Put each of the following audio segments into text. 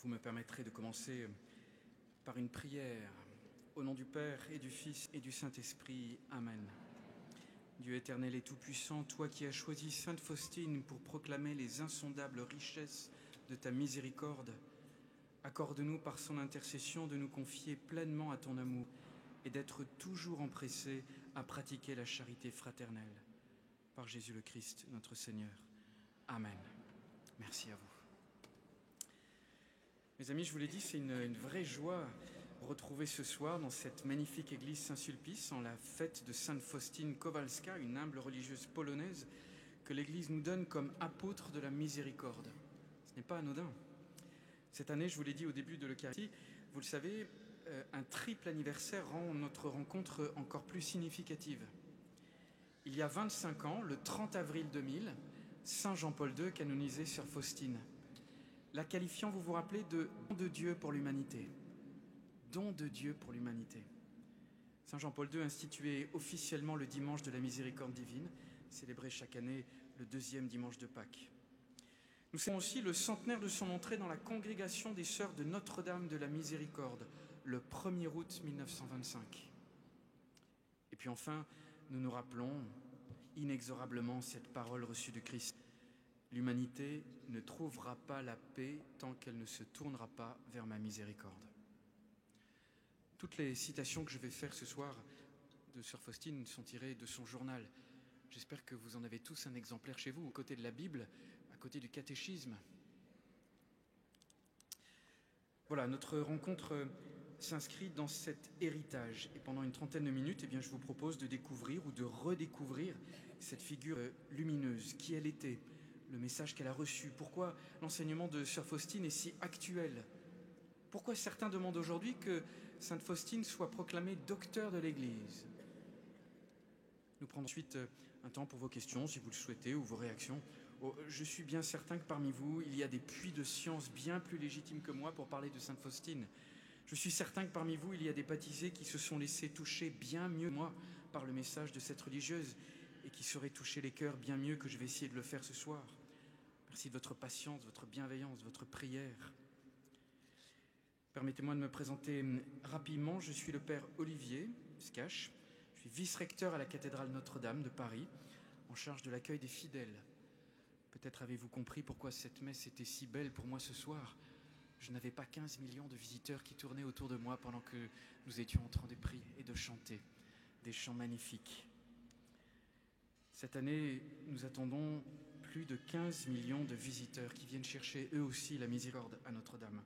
Vous me permettrez de commencer par une prière. Au nom du Père et du Fils et du Saint-Esprit. Amen. Dieu éternel et tout-puissant, toi qui as choisi Sainte Faustine pour proclamer les insondables richesses de ta miséricorde, accorde-nous par son intercession de nous confier pleinement à ton amour et d'être toujours empressés à pratiquer la charité fraternelle. Par Jésus le Christ, notre Seigneur. Amen. Merci à vous. Mes amis, je vous l'ai dit, c'est une vraie joie de retrouver ce soir dans cette magnifique église Saint-Sulpice en la fête de Sainte Faustine Kowalska, une humble religieuse polonaise que l'église nous donne comme apôtre de la miséricorde. Ce n'est pas anodin. Cette année, je vous l'ai dit au début de l'Eucharistie, vous le savez, un triple anniversaire rend notre rencontre encore plus significative. Il y a 25 ans, le 30 avril 2000, Saint Jean-Paul II canonisait Sœur Faustine, la qualifiant, vous vous rappelez, de don de Dieu pour l'humanité. Don de Dieu pour l'humanité. Saint Jean-Paul II instituait officiellement le dimanche de la miséricorde divine, célébré chaque année le deuxième dimanche de Pâques. Nous célébrons aussi le centenaire de son entrée dans la congrégation des Sœurs de Notre-Dame de la Miséricorde, le 1er août 1925. Et puis enfin, nous nous rappelons inexorablement cette parole reçue du Christ. L'humanité ne trouvera pas la paix tant qu'elle ne se tournera pas vers ma miséricorde. Toutes les citations que je vais faire ce soir de Sœur Faustine sont tirées de son journal. J'espère que vous en avez tous un exemplaire chez vous, à côté de la Bible, à côté du catéchisme. Voilà, notre rencontre s'inscrit dans cet héritage. Et pendant une trentaine de minutes, je vous propose de découvrir ou de redécouvrir cette figure lumineuse, qui elle était, le message qu'elle a reçu. Pourquoi l'enseignement de Sœur Faustine est si actuel? Pourquoi certains demandent aujourd'hui que Sainte Faustine soit proclamée docteur de l'Église? Nous prendrons ensuite un temps pour vos questions, si vous le souhaitez, ou vos réactions. Je suis bien certain que parmi vous, il y a des puits de science bien plus légitimes que moi pour parler de Sainte Faustine. Je suis certain que parmi vous, il y a des baptisés qui se sont laissés toucher bien mieux que moi par le message de cette religieuse et qui sauraient toucher les cœurs bien mieux que je vais essayer de le faire ce soir. Merci de votre patience, votre bienveillance, votre prière. Permettez-moi de me présenter rapidement. Je suis le Père Olivier Scache. Je suis vice-recteur à la cathédrale Notre-Dame de Paris, en charge de l'accueil des fidèles. Peut-être avez-vous compris pourquoi cette messe était si belle pour moi ce soir. Je n'avais pas 15 millions de visiteurs qui tournaient autour de moi pendant que nous étions en train de prier et de chanter des chants magnifiques. Cette année, nous attendons plus de 15 millions de visiteurs qui viennent chercher eux aussi la miséricorde à Notre-Dame.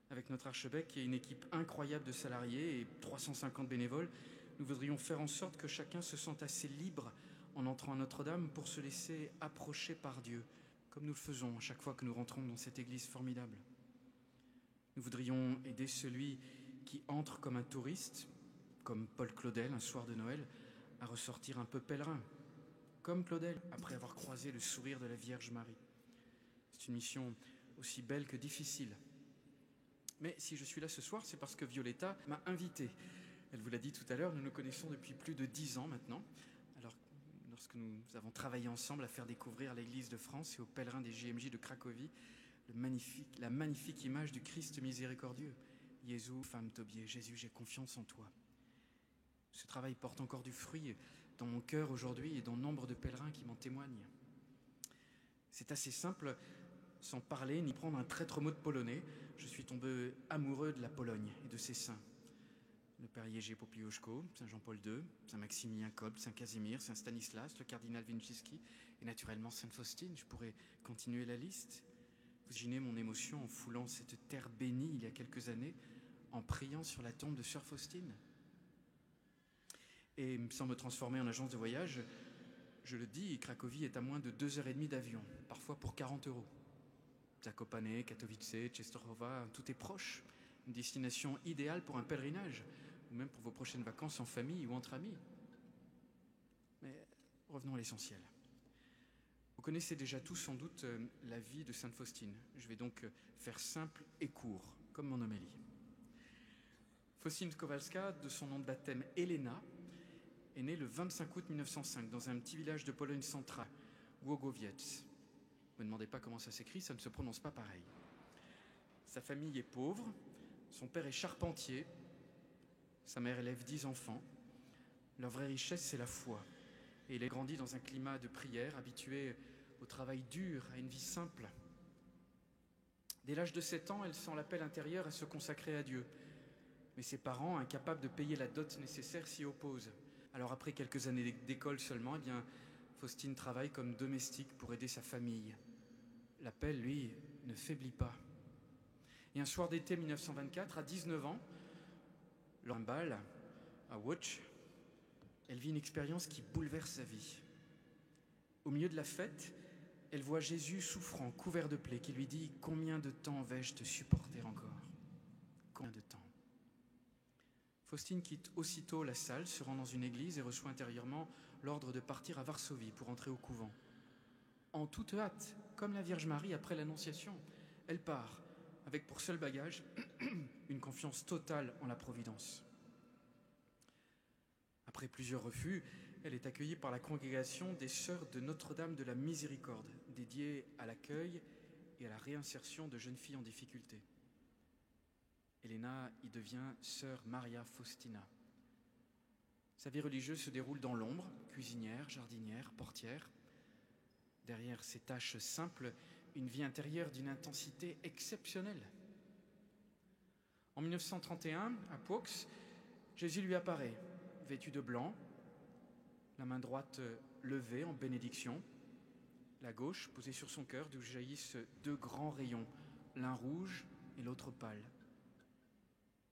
Avec notre archevêque et une équipe incroyable de salariés et 350 bénévoles, nous voudrions faire en sorte que chacun se sente assez libre en entrant à Notre-Dame pour se laisser approcher par Dieu, comme nous le faisons à chaque fois que nous rentrons dans cette église formidable. Nous voudrions aider celui qui entre comme un touriste, comme Paul Claudel un soir de Noël, à ressortir un peu pèlerin, comme Claudel, après avoir croisé le sourire de la Vierge Marie. C'est une mission aussi belle que difficile. Mais si je suis là ce soir, c'est parce que Violetta m'a invité. Elle vous l'a dit tout à l'heure, nous nous connaissons depuis plus de 10 ans maintenant. Alors, lorsque nous avons travaillé ensemble à faire découvrir à l'Église de France et aux pèlerins des JMJ de Cracovie la magnifique image du Christ miséricordieux. Jésus, femme Tobier, Jésus, j'ai confiance en toi. Ce travail porte encore du fruit dans mon cœur aujourd'hui et dans nombre de pèlerins qui m'en témoignent. C'est assez simple, sans parler ni prendre un traître mot de polonais, je suis tombé amoureux de la Pologne et de ses saints. Le Père Jerzy Popiełuszko, Saint Jean-Paul II, Saint Maximilien Kolbe, Saint Casimir, Saint Stanislas, le cardinal Winczycki et naturellement Sainte Faustine. Je pourrais continuer la liste. Vous imaginez mon émotion en foulant cette terre bénie il y a quelques années, en priant sur la tombe de Sœur Faustine. Et sans me transformer en agence de voyage, je le dis, Cracovie est à moins de 2h30 d'avion, parfois pour 40 €. Zakopane, Katowice, Częstochowa, tout est proche. Une destination idéale pour un pèlerinage, ou même pour vos prochaines vacances en famille ou entre amis. Mais revenons à l'essentiel. Vous connaissez déjà tous sans doute la vie de Sainte Faustine. Je vais donc faire simple et court, comme mon homélie. Faustine Kowalska, de son nom de baptême Elena, est née le 25 août 1905 dans un petit village de Pologne centrale, Głogowiec. Ne me demandez pas comment ça s'écrit, ça ne se prononce pas pareil. Sa famille est pauvre, son père est charpentier, sa mère élève 10 enfants. Leur vraie richesse, c'est la foi. Et il est grandi dans un climat de prière, habitué au travail dur, à une vie simple. Dès l'âge de 7 ans, elle sent l'appel intérieur à se consacrer à Dieu. Mais ses parents, incapables de payer la dot nécessaire, s'y opposent. Alors après quelques années d'école seulement, Faustine travaille comme domestique pour aider sa famille. L'appel, lui, ne faiblit pas. Et un soir d'été 1924, à 19 ans, lors d'un bal à Łódź, elle vit une expérience qui bouleverse sa vie. Au milieu de la fête, elle voit Jésus souffrant, couvert de plaies, qui lui dit « Combien de temps vais-je te supporter encore ? Combien de temps ?» Faustine quitte aussitôt la salle, se rend dans une église et reçoit intérieurement l'ordre de partir à Varsovie pour entrer au couvent. En toute hâte, comme la Vierge Marie après l'Annonciation, elle part, avec pour seul bagage une confiance totale en la Providence. Après plusieurs refus, elle est accueillie par la congrégation des Sœurs de Notre-Dame de la Miséricorde, dédiée à l'accueil et à la réinsertion de jeunes filles en difficulté. Elena y devient Sœur Maria Faustina. Sa vie religieuse se déroule dans l'ombre, cuisinière, jardinière, portière. Derrière ces tâches simples, une vie intérieure d'une intensité exceptionnelle. En 1931, à Paux, Jésus lui apparaît, vêtu de blanc, la main droite levée en bénédiction, la gauche posée sur son cœur d'où jaillissent 2 grands rayons, l'un rouge et l'autre pâle.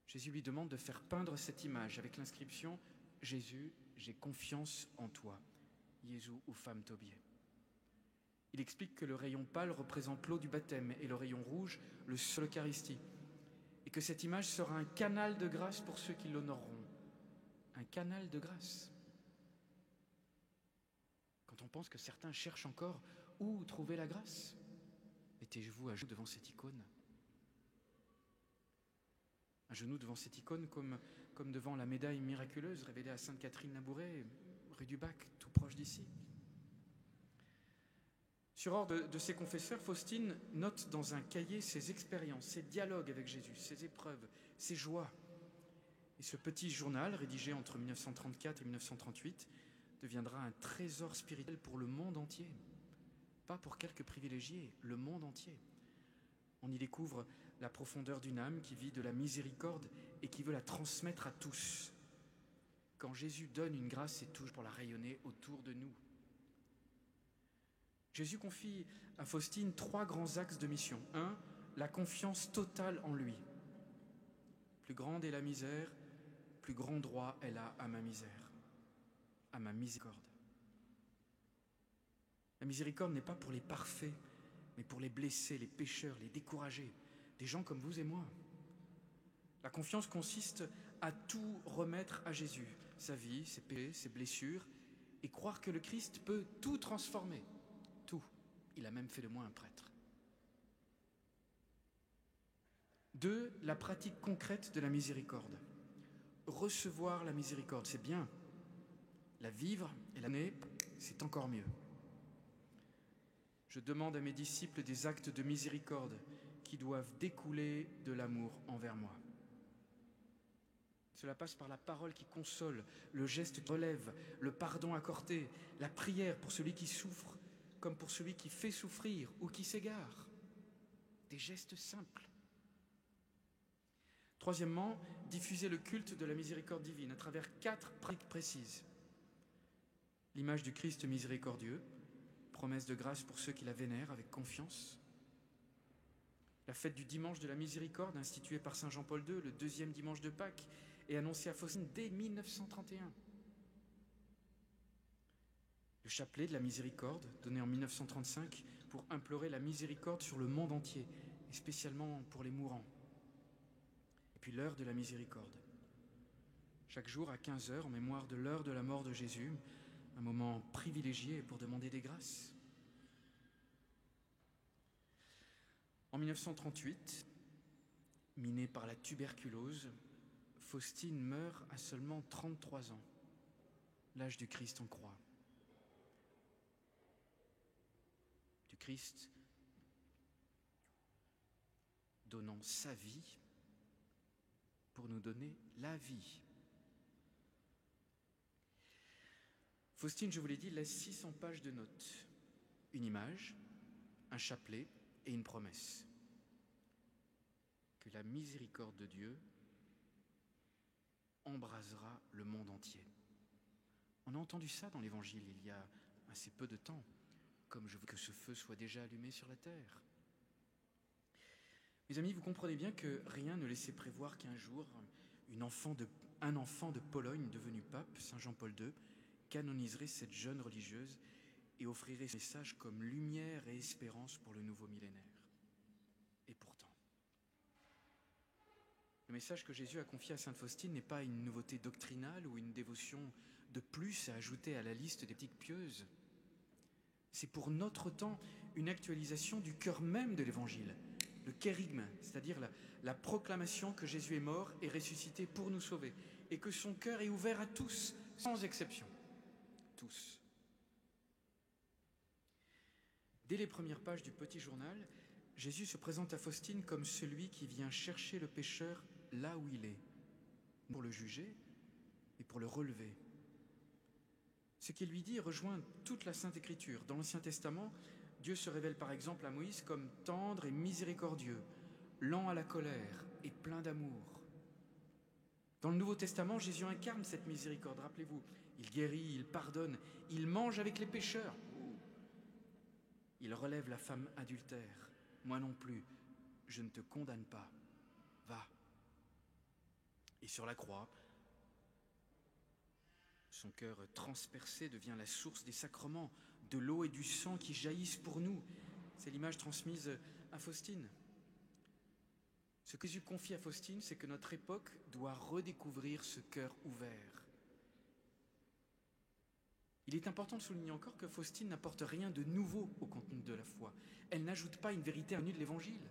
Jésus lui demande de faire peindre cette image avec l'inscription « Jésus, j'ai confiance en toi, Jésus ufam tobie ». Il explique que le rayon pâle représente l'eau du baptême et le rayon rouge, le sang de l'Eucharistie, et que cette image sera un canal de grâce pour ceux qui l'honoreront. Un canal de grâce. Quand on pense que certains cherchent encore où trouver la grâce, mettez-vous à genoux devant cette icône. À genoux devant cette icône comme devant la médaille miraculeuse révélée à Sainte Catherine Labouré, rue du Bac, tout proche d'ici. Sur ordre de ses confesseurs, Faustine note dans un cahier ses expériences, ses dialogues avec Jésus, ses épreuves, ses joies. Et ce petit journal, rédigé entre 1934 et 1938, deviendra un trésor spirituel pour le monde entier. Pas pour quelques privilégiés, le monde entier. On y découvre la profondeur d'une âme qui vit de la miséricorde et qui veut la transmettre à tous. Quand Jésus donne une grâce, c'est toujours pour la rayonner autour de nous. Jésus confie à Faustine 3 grands axes de mission. 1, la confiance totale en lui. Plus grande est la misère, plus grand droit elle a à ma misère, à ma miséricorde. La miséricorde n'est pas pour les parfaits, mais pour les blessés, les pécheurs, les découragés, des gens comme vous et moi. La confiance consiste à tout remettre à Jésus, sa vie, ses péchés, ses blessures, et croire que le Christ peut tout transformer. Tout. Il a même fait de moi un prêtre. 2, la pratique concrète de la miséricorde. Recevoir la miséricorde, c'est bien. La vivre et l'amener, c'est encore mieux. Je demande à mes disciples des actes de miséricorde qui doivent découler de l'amour envers moi. Cela passe par la parole qui console, le geste qui relève, le pardon accordé, la prière pour celui qui souffre, comme pour celui qui fait souffrir ou qui s'égare. Des gestes simples. 3, diffuser le culte de la miséricorde divine à travers 4 pratiques précises. L'image du Christ miséricordieux, promesse de grâce pour ceux qui la vénèrent avec confiance. La fête du dimanche de la miséricorde, instituée par Saint Jean-Paul II, le 2e dimanche de Pâques, et annoncée à Faustine dès 1931. Le chapelet de la miséricorde, donné en 1935 pour implorer la miséricorde sur le monde entier, et spécialement pour les mourants. Et puis l'heure de la miséricorde. Chaque jour à 15h, en mémoire de l'heure de la mort de Jésus, un moment privilégié pour demander des grâces. En 1938, minée par la tuberculose, Faustine meurt à seulement 33 ans, l'âge du Christ en croix. Du Christ donnant sa vie pour nous donner la vie. Faustine, je vous l'ai dit, laisse 600 pages de notes, une image, un chapelet et une promesse. Que la miséricorde de Dieu embrasera le monde entier. On a entendu ça dans l'Évangile il y a assez peu de temps, comme je veux que ce feu soit déjà allumé sur la terre. Mes amis, vous comprenez bien que rien ne laissait prévoir qu'un jour, un enfant de Pologne devenu pape, Saint Jean-Paul II, canoniserait cette jeune religieuse et offrirait ce message comme lumière et espérance pour le nouveau millénaire. Et pourtant, le message que Jésus a confié à Sainte Faustine n'est pas une nouveauté doctrinale ou une dévotion de plus à ajouter à la liste des pratiques pieuses. C'est pour notre temps une actualisation du cœur même de l'Évangile, le kérygme, c'est-à-dire la proclamation que Jésus est mort et ressuscité pour nous sauver, et que son cœur est ouvert à tous, sans exception. Tous. Dès les premières pages du petit journal, Jésus se présente à Faustine comme celui qui vient chercher le pécheur là où il est, pour le juger et pour le relever. Ce qu'il lui dit rejoint toute la Sainte Écriture. Dans l'Ancien Testament, Dieu se révèle par exemple à Moïse comme tendre et miséricordieux, lent à la colère et plein d'amour. Dans le Nouveau Testament, Jésus incarne cette miséricorde. Rappelez-vous, il guérit, il pardonne, il mange avec les pécheurs. Il relève la femme adultère. Moi non plus, je ne te condamne pas. Va. Et sur la croix, son cœur transpercé devient la source des sacrements, de l'eau et du sang qui jaillissent pour nous. C'est l'image transmise à Faustine. Ce que Jésus confie à Faustine, c'est que notre époque doit redécouvrir ce cœur ouvert. Il est important de souligner encore que Faustine n'apporte rien de nouveau au contenu de la foi. Elle n'ajoute pas une vérité inconnue de l'Évangile,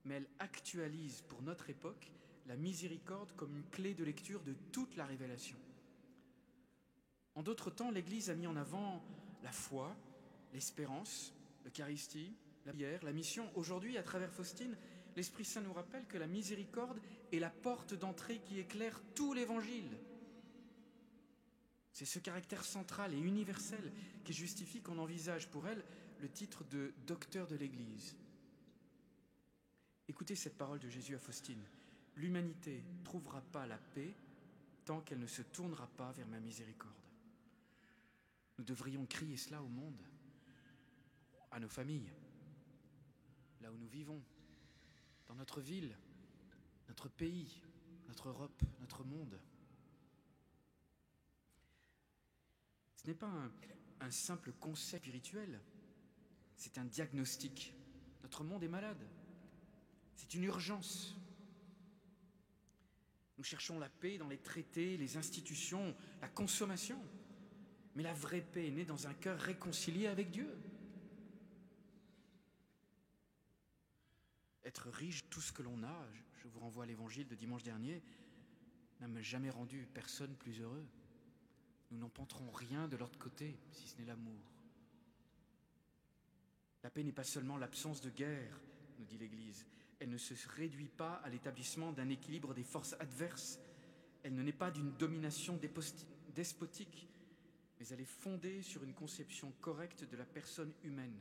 mais elle actualise pour notre époque la miséricorde comme une clé de lecture de toute la révélation. En d'autres temps, l'Église a mis en avant la foi, l'espérance, l'Eucharistie, la prière, la mission. Aujourd'hui, à travers Faustine, l'Esprit Saint nous rappelle que la miséricorde est la porte d'entrée qui éclaire tout l'Évangile. C'est ce caractère central et universel qui justifie qu'on envisage pour elle le titre de docteur de l'Église. Écoutez cette parole de Jésus à Faustine. « L'humanité ne trouvera pas la paix tant qu'elle ne se tournera pas vers ma miséricorde. » Nous devrions crier cela au monde, à nos familles, là où nous vivons, dans notre ville, notre pays, notre Europe, notre monde. Ce n'est pas un simple concept spirituel, c'est un diagnostic. Notre monde est malade, c'est une urgence. Nous cherchons la paix dans les traités, les institutions, la consommation. Mais la vraie paix est née dans un cœur réconcilié avec Dieu. Être riche de tout ce que l'on a, je vous renvoie à l'évangile de dimanche dernier, n'a jamais rendu personne plus heureux. Nous n'emporterons rien de l'autre côté, si ce n'est l'amour. La paix n'est pas seulement l'absence de guerre, nous dit l'Église. Elle ne se réduit pas à l'établissement d'un équilibre des forces adverses. Elle ne naît pas d'une domination despotique, mais elle est fondée sur une conception correcte de la personne humaine,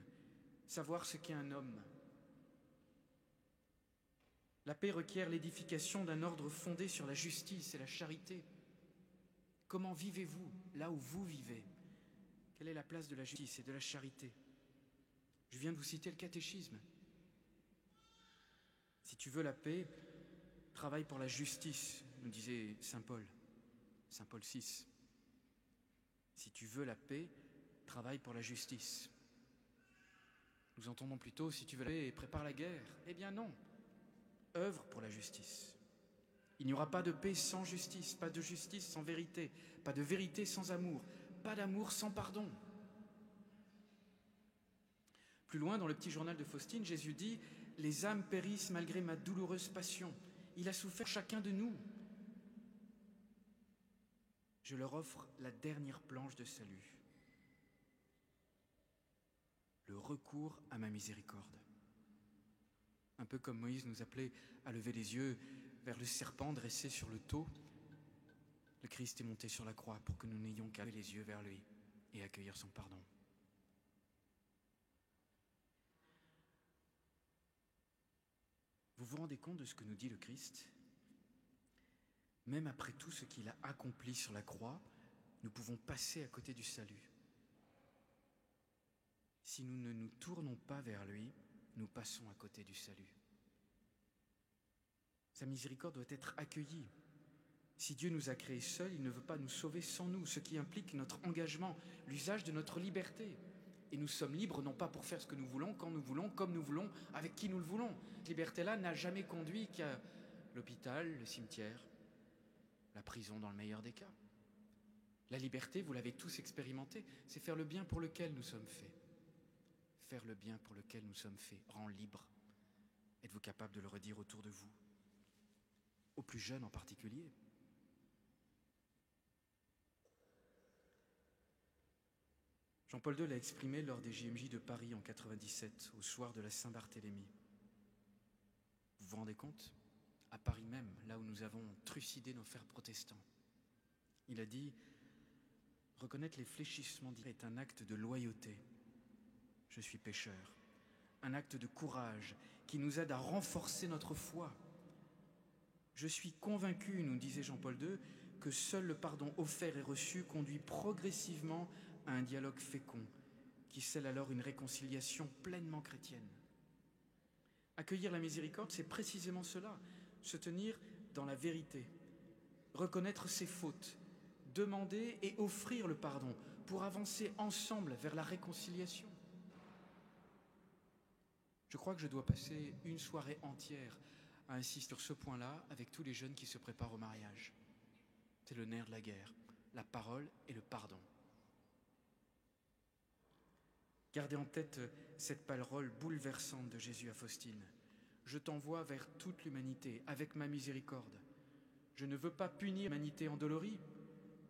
savoir ce qu'est un homme. La paix requiert l'édification d'un ordre fondé sur la justice et la charité. Comment vivez-vous là où vous vivez? Quelle est la place de la justice et de la charité? Je viens de vous citer le catéchisme. Si tu veux la paix, travaille pour la justice, nous disait Saint Paul VI. Si tu veux la paix, travaille pour la justice. Nous entendons plutôt, si tu veux la paix, prépare la guerre. Eh bien non, œuvre pour la justice. Il n'y aura pas de paix sans justice, pas de justice sans vérité, pas de vérité sans amour, pas d'amour sans pardon. Plus loin, dans le petit journal de Faustine, Jésus dit « Les âmes périssent malgré ma douloureuse passion. Il a souffert chacun de nous. Je leur offre la dernière planche de salut. Le recours à ma miséricorde. » Un peu comme Moïse nous appelait à lever les yeux vers le serpent dressé sur le taureau, le Christ est monté sur la croix pour que nous n'ayons qu'à lever les yeux vers lui et accueillir son pardon. Vous vous rendez compte de ce que nous dit le Christ ? Même après tout ce qu'il a accompli sur la croix, nous pouvons passer à côté du salut. Si nous ne nous tournons pas vers lui, nous passons à côté du salut. Sa miséricorde doit être accueillie. Si Dieu nous a créés seuls, il ne veut pas nous sauver sans nous, ce qui implique notre engagement, l'usage de notre liberté. Et nous sommes libres non pas pour faire ce que nous voulons, quand nous voulons, comme nous voulons, avec qui nous le voulons. Cette liberté-là n'a jamais conduit qu'à l'hôpital, le cimetière, la prison dans le meilleur des cas. La liberté, vous l'avez tous expérimenté, c'est faire le bien pour lequel nous sommes faits. Faire le bien pour lequel nous sommes faits rend libre. Êtes-vous capable de le redire autour de vous ? Aux plus jeunes en particulier. Jean-Paul II l'a exprimé lors des JMJ de Paris en 97, au soir de la Saint-Barthélemy. Vous vous rendez compte ? À Paris même, là où nous avons trucidé nos frères protestants. Il a dit « Reconnaître les fléchissements d'hier est un acte de loyauté. Je suis pécheur. Un acte de courage qui nous aide à renforcer notre foi. Je suis convaincu, nous disait Jean-Paul II, que seul le pardon offert et reçu conduit progressivement à un dialogue fécond, qui scelle alors une réconciliation pleinement chrétienne. Accueillir la miséricorde, c'est précisément cela, se tenir dans la vérité, reconnaître ses fautes, demander et offrir le pardon pour avancer ensemble vers la réconciliation. Je crois que je dois passer une soirée entière à insister sur ce point-là avec tous les jeunes qui se préparent au mariage. C'est le nerf de la guerre, la parole et le pardon. Gardez en tête cette parole bouleversante de Jésus à Faustine. Je t'envoie vers toute l'humanité avec ma miséricorde. Je ne veux pas punir l'humanité endolorie,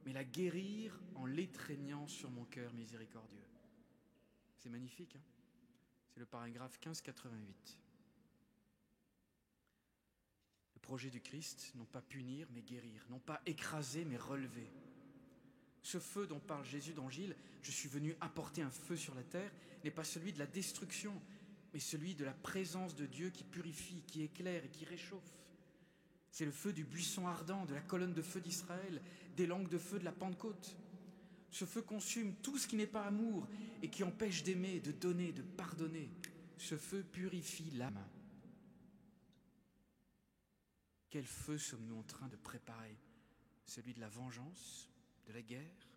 mais la guérir en l'étreignant sur mon cœur miséricordieux. C'est magnifique, hein ? C'est le paragraphe 1588. Le projet du Christ, non pas punir, mais guérir, non pas écraser, mais relever. Ce feu dont parle Jésus dans l'Évangile, je suis venu apporter un feu sur la terre, n'est pas celui de la destruction, mais celui de la présence de Dieu qui purifie, qui éclaire et qui réchauffe. C'est le feu du buisson ardent, de la colonne de feu d'Israël, des langues de feu de la Pentecôte. Ce feu consume tout ce qui n'est pas amour et qui empêche d'aimer, de donner, de pardonner. Ce feu purifie l'âme. Quel feu sommes-nous en train de préparer ? Celui de la vengeance ? De la guerre.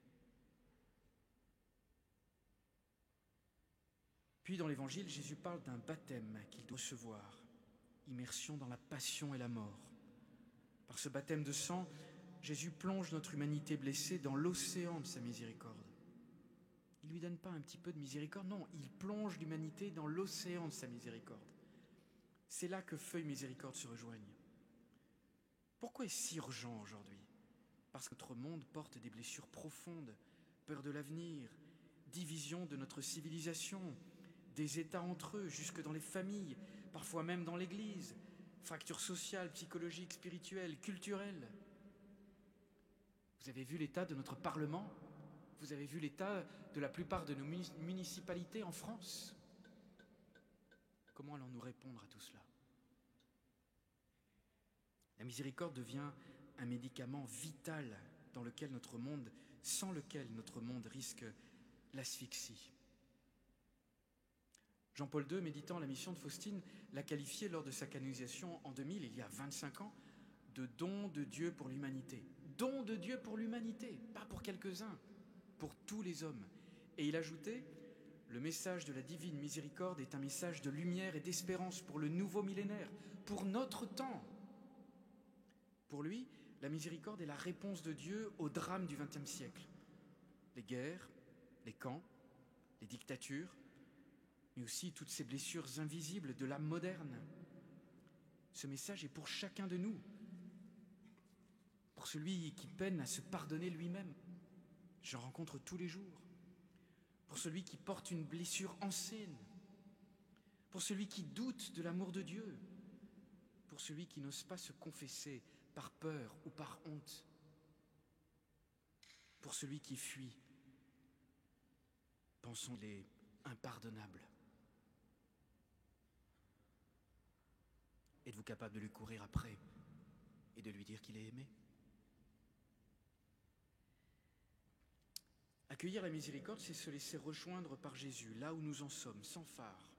Puis dans l'Évangile, Jésus parle d'un baptême qu'il doit recevoir, immersion dans la passion et la mort. Par ce baptême de sang, Jésus plonge notre humanité blessée dans l'océan de sa miséricorde. Il ne lui donne pas un petit peu de miséricorde, non, il plonge l'humanité dans l'océan de sa miséricorde. C'est là que feu et miséricorde se rejoignent. Pourquoi est-ce si urgent aujourd'hui ? Parce que notre monde porte des blessures profondes, peur de l'avenir, division de notre civilisation, des États entre eux, jusque dans les familles, parfois même dans l'Église, fractures sociales, psychologiques, spirituelles, culturelles. Vous avez vu l'état de notre Parlement ? Vous avez vu l'état de la plupart de nos municipalités en France ? Comment allons-nous répondre à tout cela ? La miséricorde devient un médicament vital sans lequel notre monde risque l'asphyxie. Jean-Paul II, méditant la mission de Faustine, l'a qualifié lors de sa canonisation en 2000, il y a 25 ans, de don de Dieu pour l'humanité. Don de Dieu pour l'humanité, pas pour quelques-uns, pour tous les hommes. Et il ajoutait, le message de la divine miséricorde est un message de lumière et d'espérance pour le nouveau millénaire, pour notre temps. Pour lui, la miséricorde est la réponse de Dieu au drame du XXe siècle. Les guerres, les camps, les dictatures, mais aussi toutes ces blessures invisibles de l'âme moderne. Ce message est pour chacun de nous, pour celui qui peine à se pardonner lui-même. J'en rencontre tous les jours. Pour celui qui porte une blessure ancienne, pour celui qui doute de l'amour de Dieu, pour celui qui n'ose pas se confesser par peur ou par honte, pour celui qui fuit, pensons qu'il est impardonnable. Êtes-vous capable de lui courir après et de lui dire qu'il est aimé? Accueillir la miséricorde, c'est se laisser rejoindre par Jésus, là où nous en sommes, sans phare.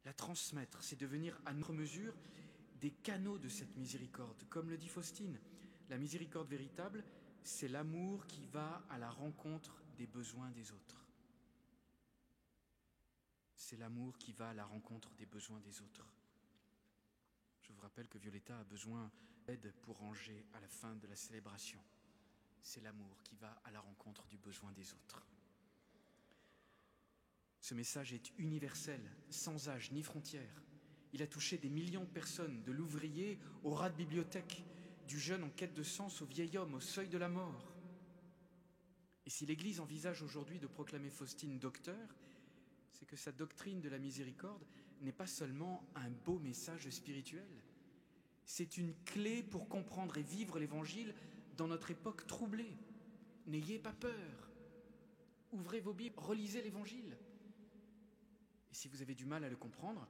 La transmettre, c'est devenir à notre mesure des canaux de cette miséricorde. Comme le dit Faustine, la miséricorde véritable, c'est l'amour qui va à la rencontre des besoins des autres. C'est l'amour qui va à la rencontre des besoins des autres. Je vous rappelle que Violetta a besoin d'aide pour ranger à la fin de la célébration. C'est l'amour qui va à la rencontre du besoin des autres. Ce message est universel, sans âge ni frontières. Il a touché des millions de personnes, de l'ouvrier au rat de bibliothèque, du jeune en quête de sens au vieil homme au seuil de la mort. Et si l'Église envisage aujourd'hui de proclamer Faustine docteur, c'est que sa doctrine de la miséricorde n'est pas seulement un beau message spirituel, c'est une clé pour comprendre et vivre l'Évangile dans notre époque troublée. N'ayez pas peur. Ouvrez vos Bibles, relisez l'Évangile. Et si vous avez du mal à le comprendre,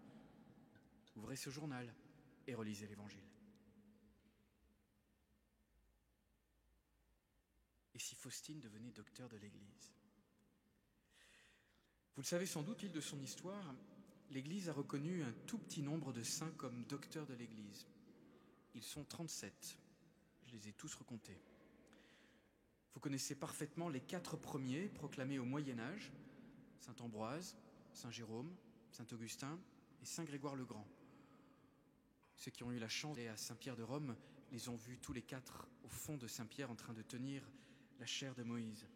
ouvrez ce journal et relisez l'Évangile. Et si Faustine devenait docteur de l'Église? Vous le savez sans doute, au fil de son histoire, l'Église a reconnu un tout petit nombre de saints comme docteurs de l'Église. Ils sont 37. Je les ai tous recomptés. Vous connaissez parfaitement les 4 premiers proclamés au Moyen-Âge, saint Ambroise, saint Jérôme, saint Augustin et saint Grégoire le Grand. Ceux qui ont eu la chance d'aller à Saint-Pierre de Rome les ont vus tous les 4 au fond de Saint-Pierre en train de tenir la chair de Moïse.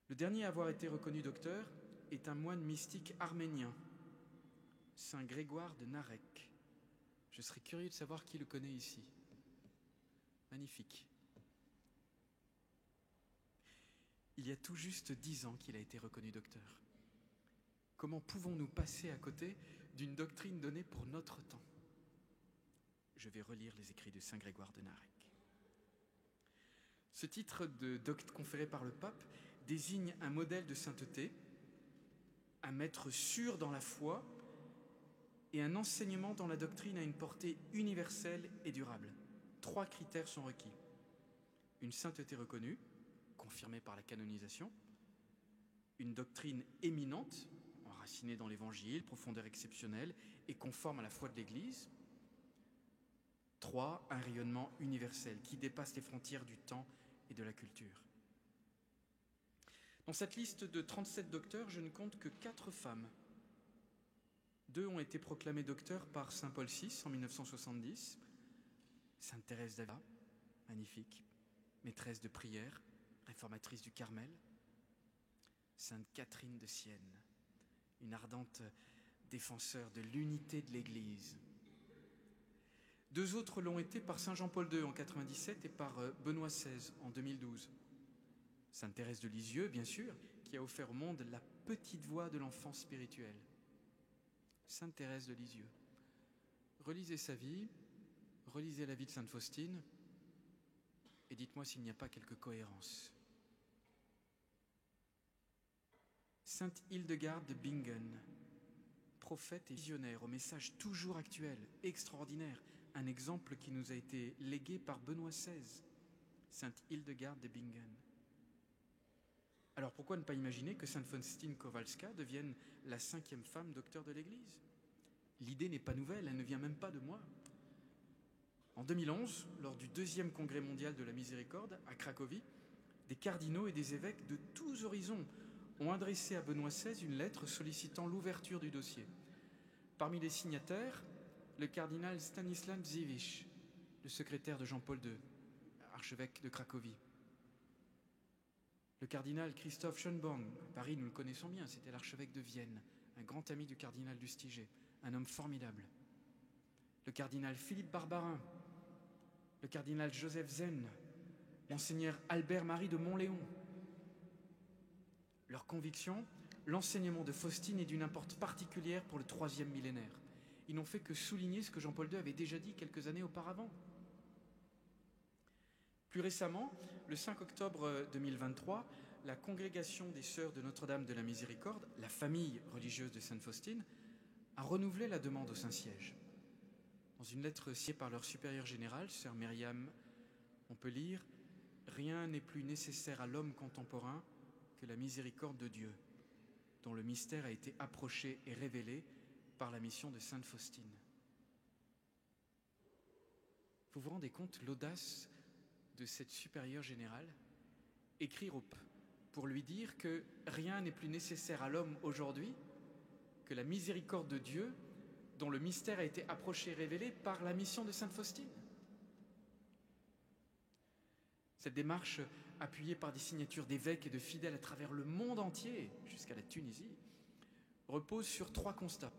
Le dernier à avoir été reconnu docteur est un moine mystique arménien, saint Grégoire de Narek. Je serais curieux de savoir qui le connaît ici. Magnifique. Il y a tout juste 10 ans qu'il a été reconnu docteur. Comment pouvons-nous passer à côté d'une doctrine donnée pour notre temps? Je vais relire les écrits de saint Grégoire de Narek. Ce titre de docte conféré par le pape désigne un modèle de sainteté, un maître sûr dans la foi et un enseignement dont la doctrine a une portée universelle et durable. 3 critères sont requis. Une sainteté reconnue, confirmée par la canonisation, une doctrine éminente, enracinée dans l'Évangile, profondeur exceptionnelle et conforme à la foi de l'Église. 3, un rayonnement universel qui dépasse les frontières du temps et de la culture. Dans cette liste de 37 docteurs, je ne compte que 4 femmes. 2 ont été proclamées docteurs par saint Paul VI en 1970, sainte Thérèse d'Avila, magnifique, maîtresse de prière, réformatrice du Carmel, sainte Catherine de Sienne, une ardente défenseur de l'unité de l'Église. 2 autres l'ont été par saint Jean-Paul II en 1997 et par Benoît XVI en 2012. Sainte Thérèse de Lisieux, bien sûr, qui a offert au monde la petite voix de l'enfant spirituel. Sainte Thérèse de Lisieux. Relisez sa vie, relisez la vie de sainte Faustine, et dites-moi s'il n'y a pas quelque cohérence. Sainte Hildegarde de Bingen, prophète et visionnaire, au message toujours actuel, extraordinaire, un exemple qui nous a été légué par Benoît XVI, Sainte Hildegarde de Bingen. Alors pourquoi ne pas imaginer que sainte Faustine Kowalska devienne la 5e femme docteur de l'Église? L'idée n'est pas nouvelle, elle ne vient même pas de moi. En 2011, lors du 2e congrès mondial de la miséricorde à Cracovie, des cardinaux et des évêques de tous horizons ont adressé à Benoît XVI une lettre sollicitant l'ouverture du dossier. Parmi les signataires, le cardinal Stanislav Dziwisz, le secrétaire de Jean-Paul II, archevêque de Cracovie. Le cardinal Christoph Schönborn, à Paris, nous le connaissons bien, c'était l'archevêque de Vienne, un grand ami du cardinal Lustiger, un homme formidable. Le cardinal Philippe Barbarin, le cardinal Joseph Zen, monseigneur Albert-Marie de Montléon. Leur conviction, l'enseignement de Faustine est d'une importance particulière pour le 3e millénaire. Ils n'ont fait que souligner ce que Jean-Paul II avait déjà dit quelques années auparavant. Plus récemment, le 5 octobre 2023, la congrégation des Sœurs de Notre-Dame de la Miséricorde, la famille religieuse de Sainte Faustine, a renouvelé la demande au Saint-Siège. Dans une lettre signée par leur supérieure générale, Sœur Myriam, on peut lire « Rien n'est plus nécessaire à l'homme contemporain que la miséricorde de Dieu, dont le mystère a été approché et révélé par la mission de Sainte Faustine. » Vous vous rendez compte l'audace de cette supérieure générale? Écrire au pape pour lui dire que rien n'est plus nécessaire à l'homme aujourd'hui que la miséricorde de Dieu, dont le mystère a été approché et révélé par la mission de Sainte Faustine. Cette démarche, appuyée par des signatures d'évêques et de fidèles à travers le monde entier, jusqu'à la Tunisie, repose sur 3 constats.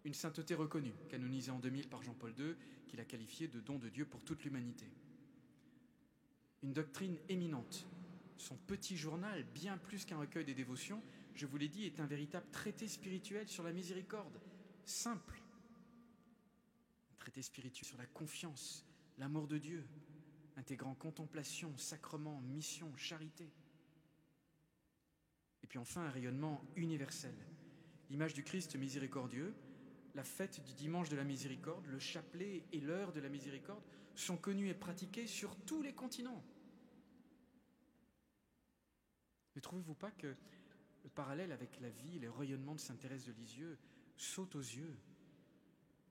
Une sainteté reconnue, canonisée en 2000 par Jean-Paul II, qui l'a qualifiée de don de Dieu pour toute l'humanité. Une doctrine éminente. Son petit journal, bien plus qu'un recueil des dévotions, je vous l'ai dit, est un véritable traité spirituel sur la miséricorde, simple. Un traité spirituel sur la confiance, l'amour de Dieu, intégrant contemplation, sacrement, mission, charité. Et puis enfin, un rayonnement universel. L'image du Christ miséricordieux, la fête du dimanche de la miséricorde, le chapelet et l'heure de la miséricorde sont connus et pratiqués sur tous les continents. Ne trouvez-vous pas que le parallèle avec la vie et le rayonnement de Sainte Thérèse de Lisieux saute aux yeux?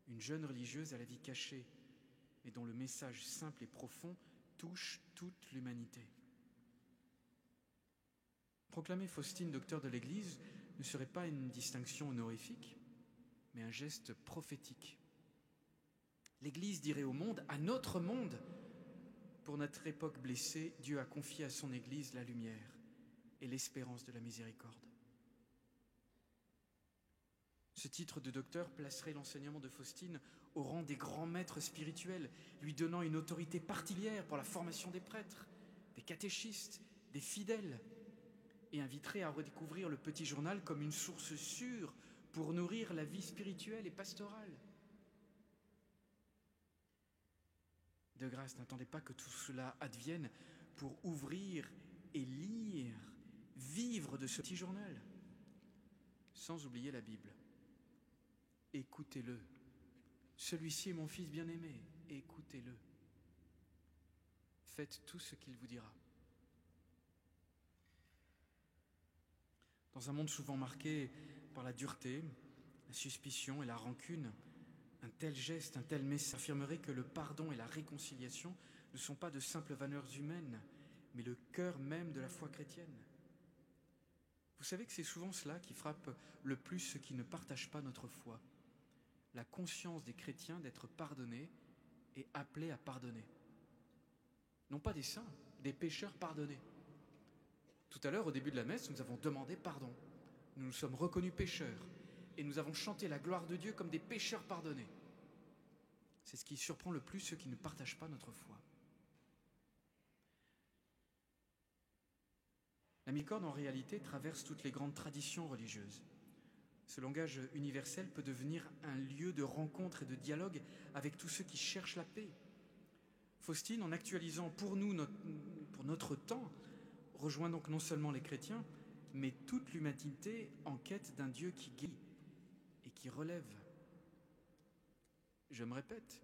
Une jeune religieuse à la vie cachée, mais dont le message simple et profond touche toute l'humanité. Proclamer Faustine docteur de l'Église ne serait pas une distinction honorifique, mais un geste prophétique. L'Église dirait au monde, à notre monde, pour notre époque blessée, Dieu a confié à son Église la lumière et l'espérance de la miséricorde. Ce titre de docteur placerait l'enseignement de Faustine au rang des grands maîtres spirituels, lui donnant une autorité particulière pour la formation des prêtres, des catéchistes, des fidèles, et inviterait à redécouvrir le petit journal comme une source sûre pour nourrir la vie spirituelle et pastorale. De grâce, n'attendez pas que tout cela advienne pour ouvrir et lire, vivre de ce petit journal, sans oublier la Bible. Écoutez-le. Celui-ci est mon fils bien-aimé, écoutez-le. Faites tout ce qu'il vous dira. Dans un monde souvent marqué par la dureté, la suspicion et la rancune, un tel geste, un tel message affirmerait que le pardon et la réconciliation ne sont pas de simples valeurs humaines, mais le cœur même de la foi chrétienne. Vous savez que c'est souvent cela qui frappe le plus ceux qui ne partagent pas notre foi. La conscience des chrétiens d'être pardonnés et appelés à pardonner. Non pas des saints, des pécheurs pardonnés. Tout à l'heure, au début de la messe, nous avons demandé pardon. Nous nous sommes reconnus pécheurs et nous avons chanté la gloire de Dieu comme des pécheurs pardonnés. C'est ce qui surprend le plus ceux qui ne partagent pas notre foi. La miséricorde, en réalité, traverse toutes les grandes traditions religieuses. Ce langage universel peut devenir un lieu de rencontre et de dialogue avec tous ceux qui cherchent la paix. Faustine, en actualisant pour nous, pour notre temps, rejoint donc non seulement les chrétiens, mais toute l'humanité en quête d'un Dieu qui guérit et qui relève. Je me répète,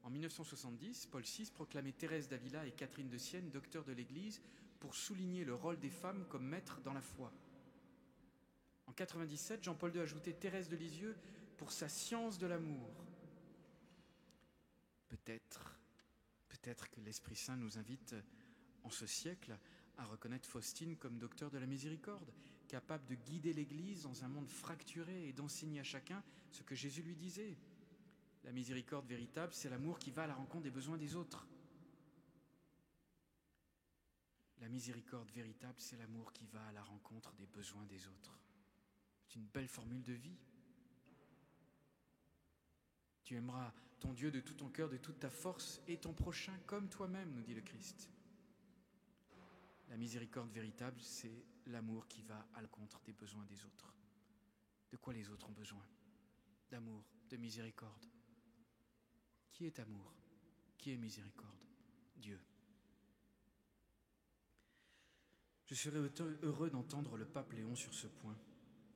en 1970, Paul VI proclamait Thérèse d'Avila et Catherine de Sienne docteurs de l'Église pour souligner le rôle des femmes comme maîtres dans la foi. En 1997, Jean-Paul II ajoutait Thérèse de Lisieux pour sa science de l'amour. Peut-être que l'Esprit Saint nous invite en ce siècle à reconnaître Faustine comme docteur de la miséricorde, capable de guider l'Église dans un monde fracturé et d'enseigner à chacun ce que Jésus lui disait. La miséricorde véritable, c'est l'amour qui va à la rencontre des besoins des autres. La miséricorde véritable, c'est l'amour qui va à la rencontre des besoins des autres. C'est une belle formule de vie. Tu aimeras ton Dieu de tout ton cœur, de toute ta force, et ton prochain comme toi-même, nous dit le Christ. La miséricorde véritable, c'est l'amour qui va à la rencontre des besoins des autres. De quoi les autres ont besoin? d'amour, de miséricorde. Qui est amour? Qui est miséricorde? Dieu. Je serais heureux d'entendre le pape Léon sur ce point,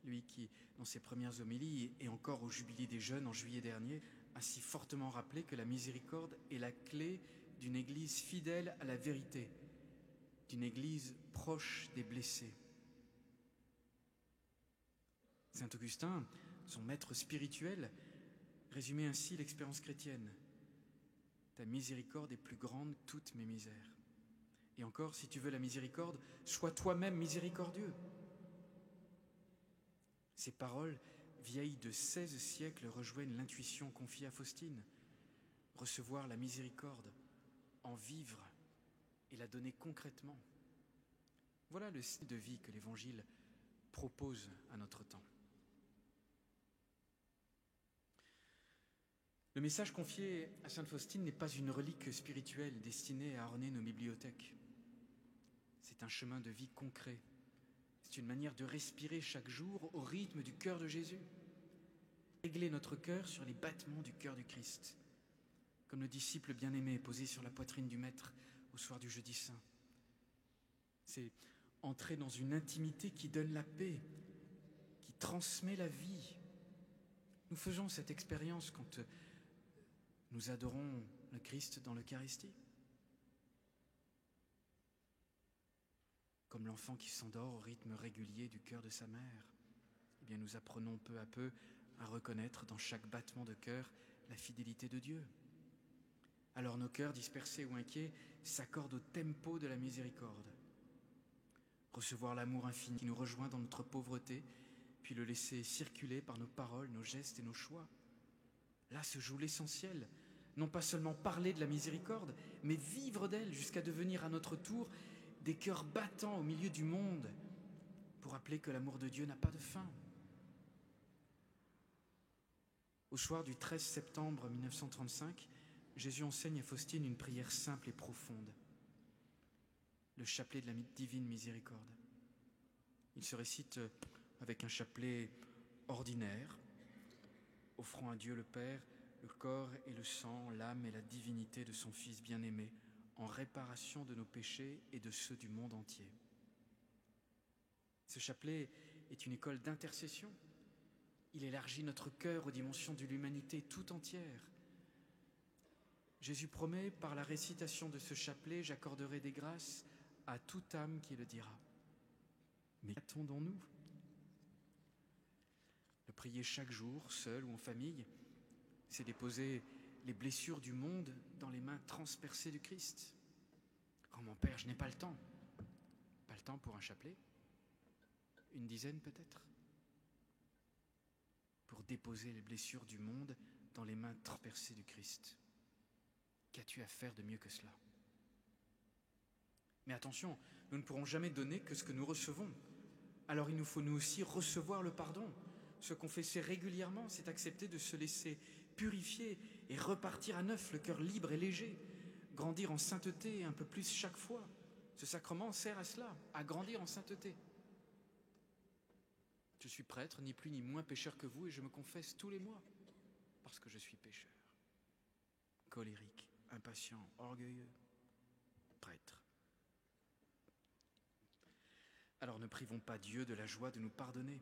lui qui, dans ses premières homélies et encore au Jubilé des jeunes en juillet dernier, a si fortement rappelé que la miséricorde est la clé d'une Église fidèle à la vérité, d'une Église proche des blessés. Saint Augustin, son maître spirituel, résumait ainsi l'expérience chrétienne. Ta miséricorde est plus grande que toutes mes misères. Et encore, si tu veux la miséricorde, sois toi-même miséricordieux. Ces paroles, vieilles de 16 siècles, rejoignent l'intuition confiée à Faustine. Recevoir la miséricorde, en vivre et la donner concrètement. Voilà le style de vie que l'Évangile propose à notre temps. Le message confié à Sainte Faustine n'est pas une relique spirituelle destinée à orner nos bibliothèques. C'est un chemin de vie concret. C'est une manière de respirer chaque jour au rythme du cœur de Jésus. Régler notre cœur sur les battements du cœur du Christ, comme le disciple bien-aimé posé sur la poitrine du Maître au soir du Jeudi Saint. C'est entrer dans une intimité qui donne la paix, qui transmet la vie. Nous faisons cette expérience quand nous adorons le Christ dans l'Eucharistie. Comme l'enfant qui s'endort au rythme régulier du cœur de sa mère, eh bien nous apprenons peu à peu à reconnaître dans chaque battement de cœur la fidélité de Dieu. Alors nos cœurs dispersés ou inquiets s'accordent au tempo de la miséricorde. Recevoir l'amour infini qui nous rejoint dans notre pauvreté, puis le laisser circuler par nos paroles, nos gestes et nos choix. Là se joue l'essentiel, non pas seulement parler de la miséricorde, mais vivre d'elle jusqu'à devenir à notre tour des cœurs battants au milieu du monde pour rappeler que l'amour de Dieu n'a pas de fin. Au soir du 13 septembre 1935, Jésus enseigne à Faustine une prière simple et profonde, le chapelet de la divine miséricorde. Il se récite avec un chapelet ordinaire, offrant à Dieu le Père le corps et le sang, l'âme et la divinité de son Fils bien-aimé, en réparation de nos péchés et de ceux du monde entier. Ce chapelet est une école d'intercession. Il élargit notre cœur aux dimensions de l'humanité tout entière. Jésus promet, par la récitation de ce chapelet, j'accorderai des grâces à toute âme qui le dira. Mais qu'attendons-nous ? Le prier chaque jour, seul ou en famille, c'est déposer les blessures du monde dans les mains transpercées du Christ. Oh mon Père, je n'ai pas le temps. Pas le temps pour un chapelet ? Une dizaine peut-être ? Pour déposer les blessures du monde dans les mains transpercées du Christ. Qu'as-tu à faire de mieux que cela ? Mais attention, nous ne pourrons jamais donner que ce que nous recevons. Alors il nous faut nous aussi recevoir le pardon. Se confesser régulièrement, c'est accepter de se laisser purifier et repartir à neuf, le cœur libre et léger, grandir en sainteté un peu plus chaque fois. Ce sacrement sert à cela, à grandir en sainteté. Je suis prêtre, ni plus ni moins pécheur que vous, et je me confesse tous les mois, parce que je suis pécheur. Colérique, impatient, orgueilleux, prêtre. Alors ne privons pas Dieu de la joie de nous pardonner.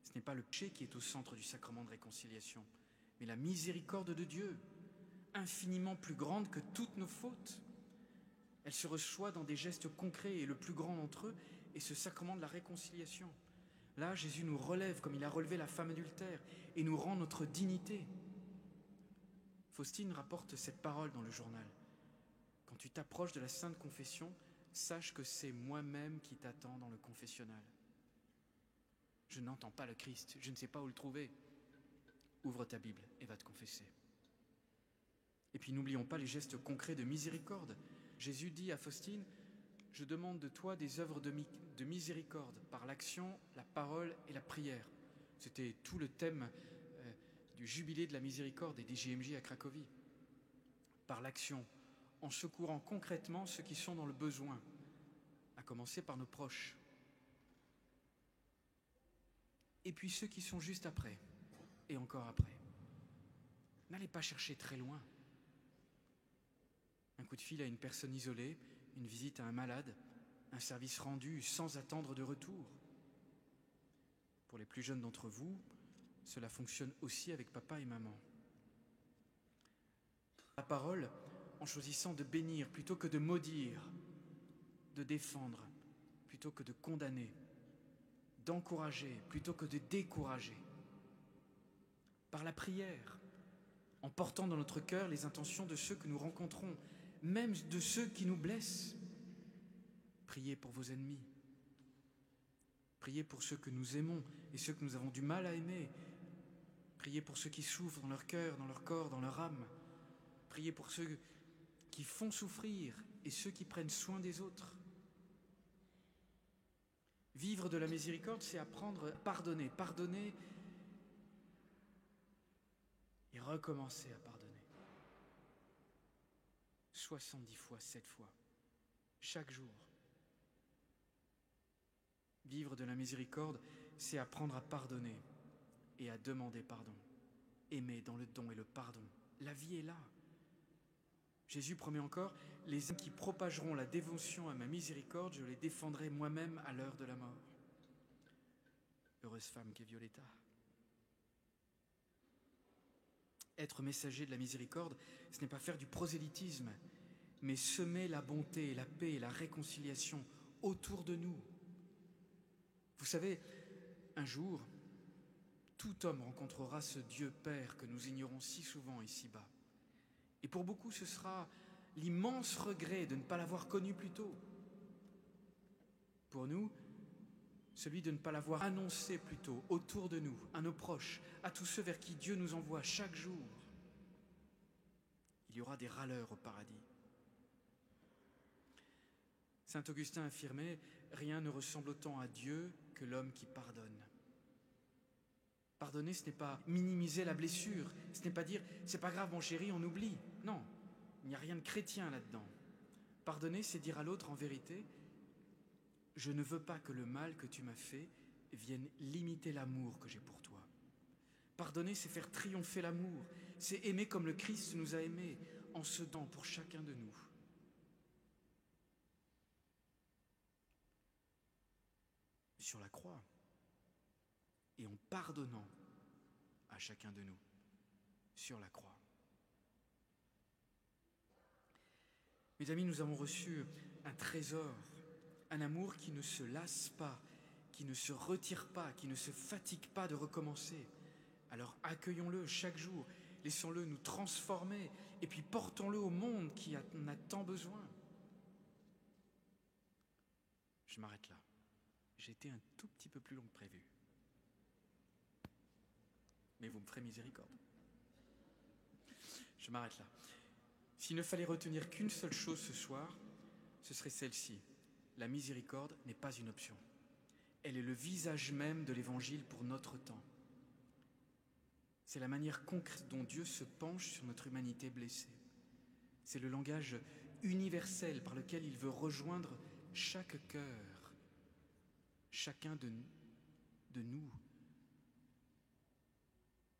Ce n'est pas le péché qui est au centre du sacrement de réconciliation, mais la miséricorde de Dieu, infiniment plus grande que toutes nos fautes. Elle se reçoit dans des gestes concrets, et le plus grand d'entre eux est ce sacrement de la réconciliation. Là, Jésus nous relève comme il a relevé la femme adultère et nous rend notre dignité. Faustine rapporte cette parole dans le journal. Quand tu t'approches de la Sainte Confession, sache que c'est moi-même qui t'attends dans le confessionnal. Je n'entends pas le Christ, je ne sais pas où le trouver. Ouvre ta Bible et va te confesser. Et puis n'oublions pas les gestes concrets de miséricorde. Jésus dit à Faustine, je demande de toi des œuvres de miséricorde par l'action, la parole et la prière. C'était tout le thème du jubilé de la miséricorde et des JMJ à Cracovie. Par l'action, en secourant concrètement ceux qui sont dans le besoin, à commencer par nos proches. Et puis ceux qui sont juste après, et encore après. N'allez pas chercher très loin. Un coup de fil à une personne isolée, une visite à un malade, un service rendu sans attendre de retour. Pour les plus jeunes d'entre vous, cela fonctionne aussi avec papa et maman. La parole, en choisissant de bénir plutôt que de maudire, de défendre plutôt que de condamner, d'encourager plutôt que de décourager. Par la prière, en portant dans notre cœur les intentions de ceux que nous rencontrons, même de ceux qui nous blessent. Priez pour vos ennemis. Priez pour ceux que nous aimons et ceux que nous avons du mal à aimer. Priez pour ceux qui souffrent dans leur cœur, dans leur corps, dans leur âme. Priez pour ceux qui font souffrir et ceux qui prennent soin des autres. Vivre de la miséricorde, c'est apprendre à pardonner, pardonner et recommencer à pardonner. 70 fois, 7 fois, chaque jour. Vivre de la miséricorde, c'est apprendre à pardonner et à demander pardon. Aimer dans le don et le pardon. La vie est là. Jésus promet encore, les hommes qui propageront la dévotion à ma miséricorde, je les défendrai moi-même à l'heure de la mort. Heureuse femme qu'est Violetta. Être messager de la miséricorde, ce n'est pas faire du prosélytisme, mais semer la bonté, la paix et la réconciliation autour de nous. Vous savez, un jour, tout homme rencontrera ce Dieu Père que nous ignorons si souvent ici-bas. Et pour beaucoup, ce sera l'immense regret de ne pas l'avoir connu plus tôt. Pour nous, celui de ne pas l'avoir annoncé plus tôt autour de nous, à nos proches, à tous ceux vers qui Dieu nous envoie chaque jour. Il y aura des râleurs au paradis. Saint Augustin affirmait « Rien ne ressemble autant à Dieu que l'homme qui pardonne ». Pardonner, ce n'est pas minimiser la blessure, ce n'est pas dire « c'est pas grave mon chéri, on oublie ». Non, il n'y a rien de chrétien là-dedans. Pardonner, c'est dire à l'autre en vérité « je ne veux pas que le mal que tu m'as fait vienne limiter l'amour que j'ai pour toi ». Pardonner, c'est faire triompher l'amour, c'est aimer comme le Christ nous a aimés, en se donnant pour chacun de nous. Sur la croix, et en pardonnant à chacun de nous, sur la croix. Mes amis, nous avons reçu un trésor, un amour qui ne se lasse pas, qui ne se retire pas, qui ne se fatigue pas de recommencer. Alors accueillons-le chaque jour, laissons-le nous transformer, et puis portons-le au monde qui en a tant besoin. Je m'arrête là. J'ai été un tout petit peu plus long que prévu. Mais vous me ferez miséricorde. Je m'arrête là. S'il ne fallait retenir qu'une seule chose ce soir, ce serait celle-ci. La miséricorde n'est pas une option. Elle est le visage même de l'Évangile pour notre temps. C'est la manière concrète dont Dieu se penche sur notre humanité blessée. C'est le langage universel par lequel il veut rejoindre chaque cœur, chacun de nous.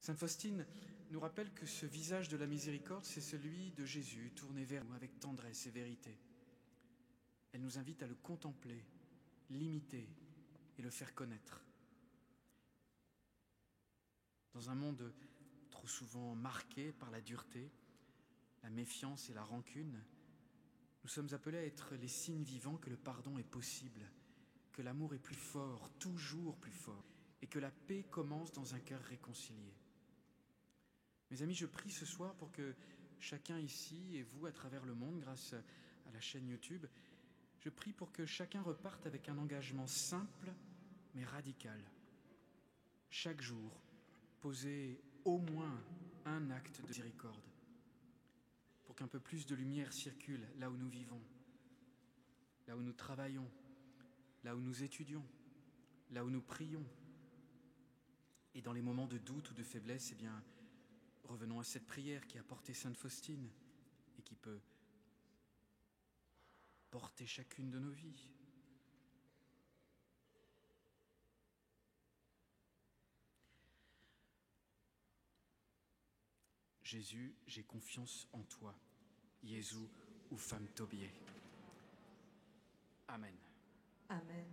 Sainte Faustine nous rappelle que ce visage de la miséricorde, c'est celui de Jésus, tourné vers nous avec tendresse et vérité. Elle nous invite à le contempler, l'imiter et le faire connaître. Dans un monde trop souvent marqué par la dureté, la méfiance et la rancune, nous sommes appelés à être les signes vivants que le pardon est possible, que l'amour est plus fort, toujours plus fort, et que la paix commence dans un cœur réconcilié. Mes amis, je prie ce soir pour que chacun ici et vous à travers le monde, grâce à la chaîne YouTube, je prie pour que chacun reparte avec un engagement simple mais radical. Chaque jour, poser au moins un acte de miséricorde pour qu'un peu plus de lumière circule là où nous vivons, là où nous travaillons, là où nous étudions, là où nous prions. Et dans les moments de doute ou de faiblesse, eh bien, revenons à cette prière qui a porté Sainte Faustine et qui peut porter chacune de nos vies. Jésus, j'ai confiance en toi. Jésus ou femme Tobier. Amen. Amen.